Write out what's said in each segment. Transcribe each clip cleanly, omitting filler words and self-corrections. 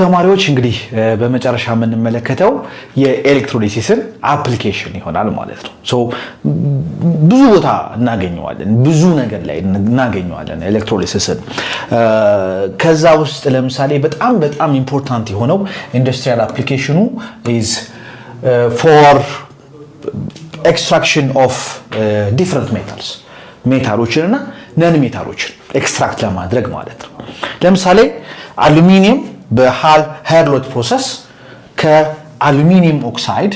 ተማሪዎች እንግዲህ በመጨረሻ የምንመለከተው የኤሌክትሮሊሲስን አፕሊኬሽን ይሆናል ማለት ነው። ብዙ ቦታ እናገኘዋለን፣ ብዙ ነገር ላይ እናገኘዋለን ኤሌክትሮሊሲስን። ከዛ ውስጥ ለምሳሌ በጣም ኢምፖርታንት የሆነው ኢንዱስትሪያል አፕሊኬሽኑ ኢዝ ፎር ኤክስትራክሽን ኦፍ ዲፍረንት ሜታልስ፣ ሜታሎችን እና ነን ሜታሎችን ኤክስትራክት ለማድረግ ማለት ነው። ለምሳሌ አሉሚኒየም በሃርሎት ፕሮሰስ ከአሉሚኒየም ኦክሳይድ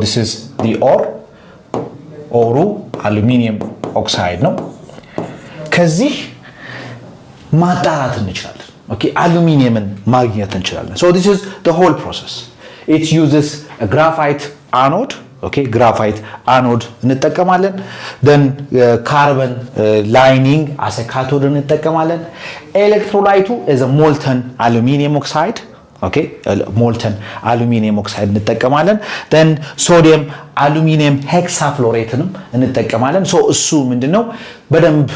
this is the ኦሩ አሉሚኒየም ኦክሳይድ ነው። ከዚህ ማጣራት እንችላለን። አሉሚኒየምን ማግኘት እንችላለን። this is the whole process. It uses a graphite anode. graphite anode እንጠቀማለን። then carbon lining as a cathode እንጠቀማለን። ኤሌክትሮላይቱ is a molten aluminum oxide. molten aluminum oxide እንጠቀማለን። then sodium aluminum hexafluorateንም እንጠቀማለን። እሱ ምንድነው በደንብ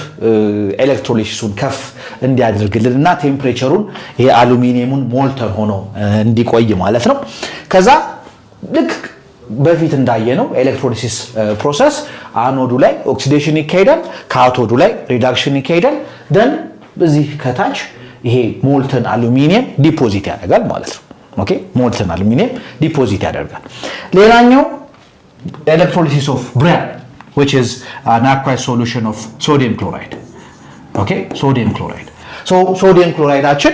ኤሌክትሮሊሲሱን ከፍ እንዲያደርግልንና ቴምፕሬቸሩን ይሄ አሉሚኒየሙን ሞልተን ሆኖ እንዲቆይ ማለት ነው። ከዛ ልክ በፊት እንዳየነው ኤሌክትሮሊሲስ ፕሮሰስ አኖዱ ላይ ኦክሲዴሽን ይካሄዳል፣ ካቶዱ ላይ ሪዳክሽን ይካሄዳል። ደን በዚህ ከታች ይሄ ሞልተን አሉሚኒየም ዲፖዚት ያደርጋል ማለት ነው። ሞልተን አሉሚኒየም ዲፖዚት ያደርጋል። ሌላኛው ኤሌክትሮሊሲስ ኦፍ ብሪያን which is an aqueous solution of sodium chloride. sodium chloride. sodium chloride አችን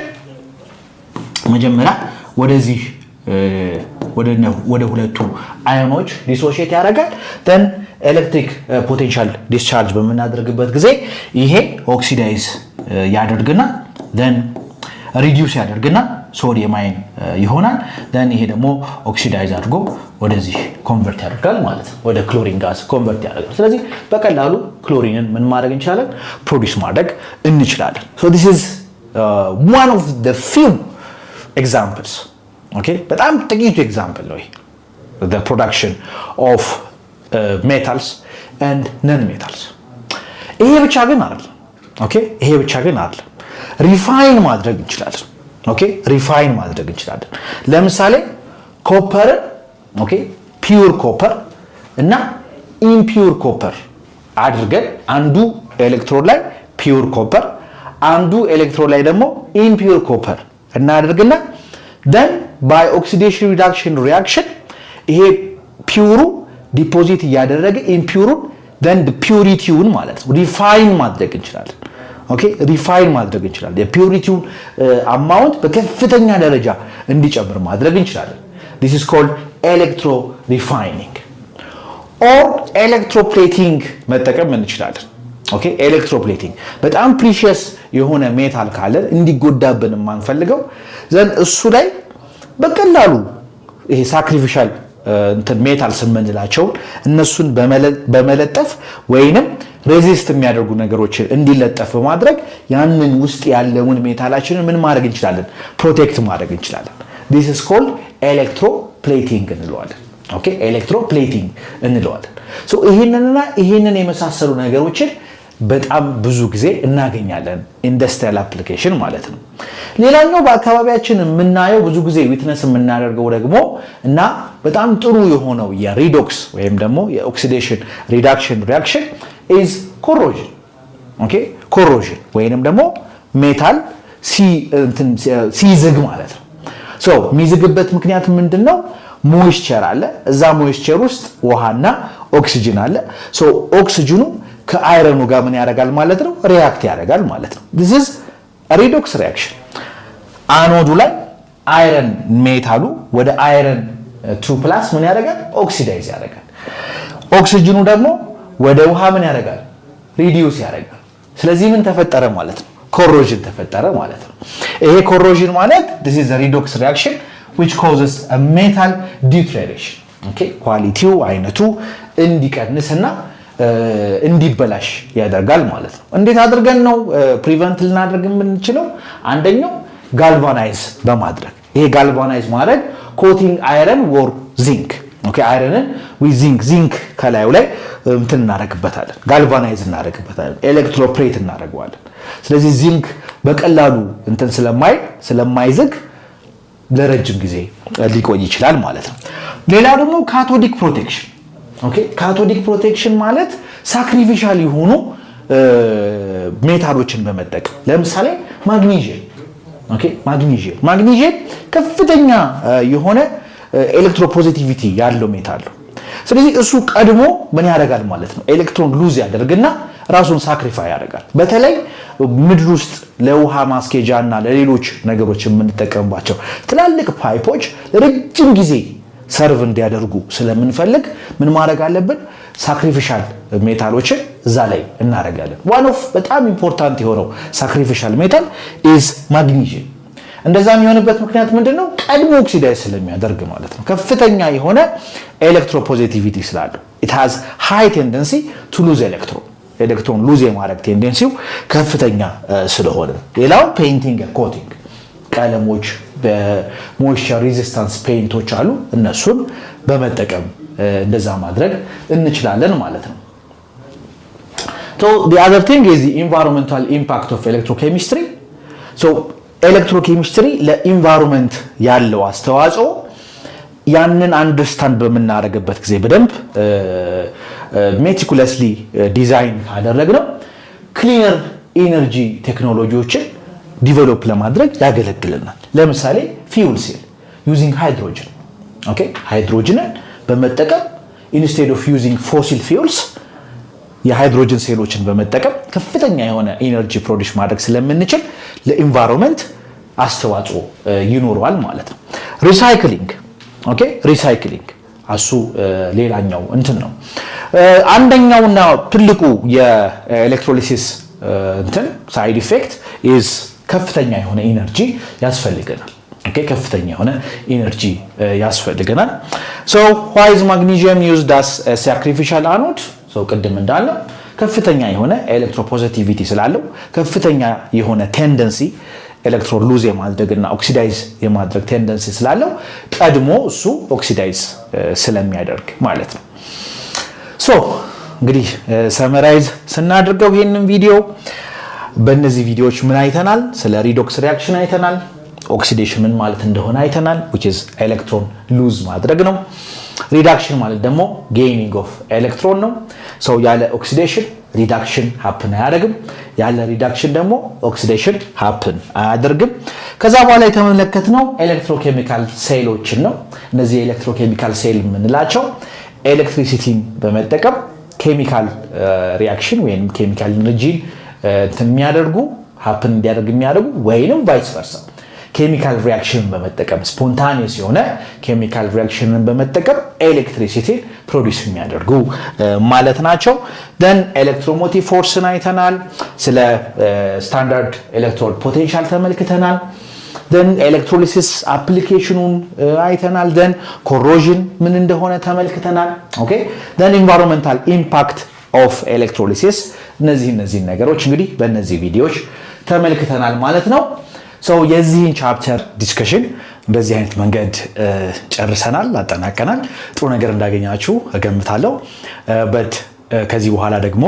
መጀመሪያ ወደዚህ ወደ ሁለቱ አዮኖች ዲሶሺየት ያደርጋል። then ኤሌክትሪክ ፖቴንሻል ዲስቻርጅ በመናደርግበት ጊዜ ይሄ ኦክሲዳይዝ ያደርግና then ሪዲዩስ ያደርግና ሶዲየም አይን ይሆናል። then ይሄ ደግሞ ኦክሲዳይዝ አድርጎ ወደዚህ ኮንቨርት ያደርጋል ማለት ነው፣ ወደ ክሎሪን ጋዝ ኮንቨርት ያደርጋል። ስለዚህ በቀላሉ ክሎሪንን ምን ማድረግ እንችላለን? ፕሮዲዩስ ማድረግ እንችላለን። this is one of the few examples. በጣም ጥቂቱ ኤግዛምፕል ነው the production of metals and non metals. ይሄ ብቻ ግን አይደለም። ይሄ ብቻ ግን አይደለም። ሪፋይን ማድረግ እንችላለን። ሪፋይን ማድረግ እንችላለን። ለምሳሌ ኮፐር ፒውር ኮፐር እና ኢምፒውር ኮፐር አድርገን አንዱ ኤሌክትሮድ ላይ ፒውር ኮፐር አንዱ ኤሌክትሮድ ላይ ደግሞ ኢምፒውር ኮፐር እናደርግና then by oxidation reduction reaction ይሄ ፒውሩ ዲፖዚት ያደረገ ኢምፒውሩን then the purityውን ማለት ነው ሪፋይን ማድረግ እንችላለን። ሪፋይን ማድረግ እንችላለን። የፒውሪቲውን አማውንት በከፍተኛ ደረጃ እንዲጨምር ማድረግ እንችላለን። this is called electro refining or electroplating መጠቀም እንችላለን። ኤሌክትሮፕሌቲንግ በጣም ፕሪሺየስ የሆነ ሜታል ካለ እንዲጎዳብን ማንፈልገው ዘን እሱ ላይ በቀላሉ ይሄ ሳክሪፊሻል ሜታል ስምንላቸው እነሱን በመለጠፍ ወይንም ሬዚስት የሚያደርጉ ነገሮች እንዲለጠፍ በማድረግ ያንን ውስጥ ያለውን ሜታላችንን ምን ማድረግ እንችላለን? ፕሮቴክት ማድረግ እንችላለን። this is called electroplating እንለዋለን። electroplating እንለዋለን። ይሄንን የመሳሰሉ ነገሮችን በጣም ብዙ ጊዜ እናገኛለን ኢንዱስትሪያል አፕሊኬሽን ማለት ነው። ሌላኛው በአካባቢያችን የምናየው ብዙ ጊዜ ዊትነስ የምናደርገው ደግሞ እና በጣም ጥሩ የሆነው የሪዶክስ ወይም ደግሞ የኦክሲዴሽን ሪዳክሽን ሪአክሽን is corrosion. corrosion ወይንም ደግሞ ሜታል ሲዝግ ማለት ነው። የሚዝግበት ምክንያት ምንድነው? ሞይስቸር አለ። እዛ ሞይስቸር ውስጥ ውሃና ኦክሲጅን አለ። ኦክሲጅኑ ከአይረኑ ጋር ምን ያደርጋል ማለት ነው? ሪአክት ያደርጋል ማለት ነው። this is a redox reaction. አኖዱ ላይ አይረን ሜታሉ ወደ አይረን 2+ ምን ያደርጋል? ኦክሲዳይዝ ያደርጋል። ኦክሲጅኑ ደግሞ ወደ ውሃ ምን ያደርጋል? ሪዲዩስ ያደርጋል። ስለዚህ ምን ተፈጠረ ማለት ነው? ኮሮዥን ተፈጠረ ማለት ነው። ይሄ ኮሮዥን ማለት this is a redox reaction which causes a metal deterioration. ኳሊቲው አይነቱ እንዲቀንስና እንዲበላሽ ያደርጋል ማለት ነው። እንዴት አድርገን ነው ፕሪቨንት ልናደርግ የምንችለው? አንደኛው ጋልቫናይዝ በማድረግ ይሄ ጋልቫናይዝ ማድረግ ኮቲንግ አይረን or zinc ኦኬ አይረንን ዚንክ ከላዩ ላይ እንትን እናደርግበታለን፣ ጋልቫናይዝ እናደርግበታለን፣ ኤሌክትሮፕሬት እናደርገዋለን። ስለዚህ ዚንክ በቀላሉ እንትን ስለማይዝግ ለረጅም ጊዜ ሊቆይ ይችላል ማለት ነው። ሌላ ደግሞ ካቶዲክ ፕሮቴክሽን። ኦኬ ካቶዲክ ፕሮቴክሽን ማለት ሳክሪፊሻል የሆኑ ሜታሎችን በመጠቀም ለምሳሌ ማግኒዥየም። ኦኬ ማግኒዥየም ከፍተኛ የሆነ ኤሌክትሮፖዚቲቪቲ ያለው ሜታል ነው። ስለዚህ እሱ ቀድሞ ምን ያደርጋል ማለት ነው? ኤሌክትሮን ሉዝ ያደርግና ራሱን ሳክሪፋይ ያደርጋል። በተለይ ምድር ውስጥ ለውሃ ማስኬጃ እና ለሌሎች ነገሮች የምንጠቀምባቸው ትላልቅ ፓይፖች ለረጅም ጊዜ ሰርቭ እንዲያደርጉ ስለምንፈልግ ምን ማድረግ አለብን? ሳክሪፊሻል ሜታሎችን እዛ ላይ እናደርጋለን። ዋን ኦፍ በጣም ኢምፖርታንት የሆነው ሳክሪፊሻል ሜታል ኢዝ ማግኒዥየም። እንደዛ የሚሆንበት ምክንያት ምንድነው? ቀድሞ ኦክሲዳይዝ ስለሚያደርግ ማለት ነው። ከፍተኛ የሆነ ኤሌክትሮፖዚቲቪቲ ስላለው it has high tendency to lose ኤሌክትሮን ሉዝ የማድረግ ቴንደንሲው ከፍተኛ ስለሆነ። ሌላው ፔይንቲንግ ኮቲንግ፣ ቀለሞች በሞይስቸር ሬዚስታንስ ፔይንቶች አሉ፣ እነሱን በመጠቀም እንደዛ ማድረግ እንችላለን ማለት ነው። So the other thing is the environmental impact of electrochemistry. So ኤሌክትሮኬሚስትሪ ለኢንቫይሮንመንት ያለው አስተዋጽኦ ያንን አንደርስታንድ በመናረግበት ጊዜ በደንብ ሜቲኩለስሊ ዲዛይን ካደረግነው ክሊነር ኢነርጂ ቴክኖሎጂዎችን ዲቨሎፕ ለማድረግ ያገለግልናል። ለምሳሌ ፊውል ሴል ዩዚንግ ሃይድሮጅን። ኦኬ ሃይድሮጅንን በመጠቀም ኢንስቴድ ኦፍ ዩዚንግ ፎሲል ፊውልስ የሃይድሮጅን ሴሎችን በመጠቀም ከፍተኛ የሆነ ኢነርጂ ፕሮዲዩስ ማድረግ ስለምንችል ለኢንቫይሮንመንት አስተዋጽኦ ይኖረዋል ማለት ነው። ሪሳይክሊንግ ኦኬ ሪሳይክሊንግ አሱ ሌላኛው እንትን ነው። አንደኛውና ትልቁ የኤሌክትሮሊሲስ እንትን ሳይድ ኢፌክት ኢዝ ከፍተኛ የሆነ ኢነርጂ ያስፈልገናል። ኦኬ ከፍተኛ የሆነ ኢነርጂ ያስፈልገናል። ሶ why is magnesium used as a sacrificial anode? ሶ ቅድም እንዳለ ከፍተኛ የሆነ ኤሌክትሮፖዚቲቪቲ ስላለው ከፍተኛ የሆነ ቴንደንሲ ኤሌክትሮን ሉዝ የማድረግና ኦክሲዳይዝ የማድረግ ቴንደንሲ ስላለው ቀድሞ እሱ ኦክሲዳይዝ ስለሚያደርግ ማለት ነው። ሶ እንግዲህ ሰመራይዝ ስናደርገው ይሄንን ቪዲዮ በእነዚህ ቪዲዮዎች ምን አይተናል? ስለ ሪዶክስ ሪአክሽን አይተናል። ኦክሲዴሽን ምን ማለት እንደሆነ አይተናል which is ኤሌክትሮን ሉዝ ማድረግ ነው። ሪዳክሽን ማለት ደግሞ ጌይኒንግ ኦፍ ኤሌክትሮን ነው። ሶ ያለ ኦክሲዴሽን ሪዳክሽን ሃፕን አያደርግም፣ ያለ ሪዳክሽን ደግሞ ኦክሲዴሽን ሃፕን አያደርግም። ከዛ በኋላ የተመለከትነው ኤሌክትሮኬሚካል ሴሎችን ነው። እነዚህ ኤሌክትሮኬሚካል ሴል የምንላቸው ኤሌክትሪሲቲን በመጠቀም ኬሚካል ሪአክሽን ወይም ኬሚካል ኢነርጂን የሚያደርጉ ሃፕን እንዲያደርግ የሚያደርጉ ወይንም ቫይስ ቨርሳ ኬሚካል ሪአክሽን በመጠቀም ስፖንታኒየስ የሆነ ኬሚካል ሪአክሽንን በመጠቀም ኤሌክትሪሲቲ ፕሮዲዩስ የሚያደርጉ ማለት ናቸው። ደን ኤሌክትሮሞቲቭ ፎርስን አይተናል። ስለ ስታንዳርድ ኤሌክትሮድ ፖቴንሻል ተመልክተናል። ደን ኤሌክትሮሊሲስ አፕሊኬሽኑን አይተናል። ደን ኮሮዥን ምን እንደሆነ ተመልክተናል። ኦኬ ደን ኢንቫይሮንመንታል ኢምፓክት ኦፍ ኤሌክትሮሊሲስ እነዚህ ነገሮች እንግዲህ በእነዚህ ቪዲዮዎች ተመልክተናል ማለት ነው። ሶ የዚህን ቻፕተር ዲስከሽን በዚህ አይነት መንገድ ጨርሰናል፣ አጠናቀናል። ጥሩ ነገር እንዳገኛችሁ እገምታለሁ። በት ከዚህ በኋላ ደግሞ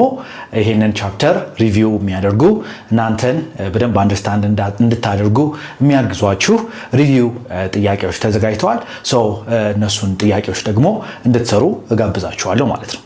ይሄንን ቻፕተር ሪቪው የሚያደርጉ እናንተን በደንብ አንደርስታንድ እንድታደርጉ የሚያግዟችሁ ሪቪው ጥያቄዎች ተዘጋጅተዋል። ሶ እነሱን ጥያቄዎች ደግሞ እንድትሰሩ እጋብዛችኋለሁ ማለት ነው።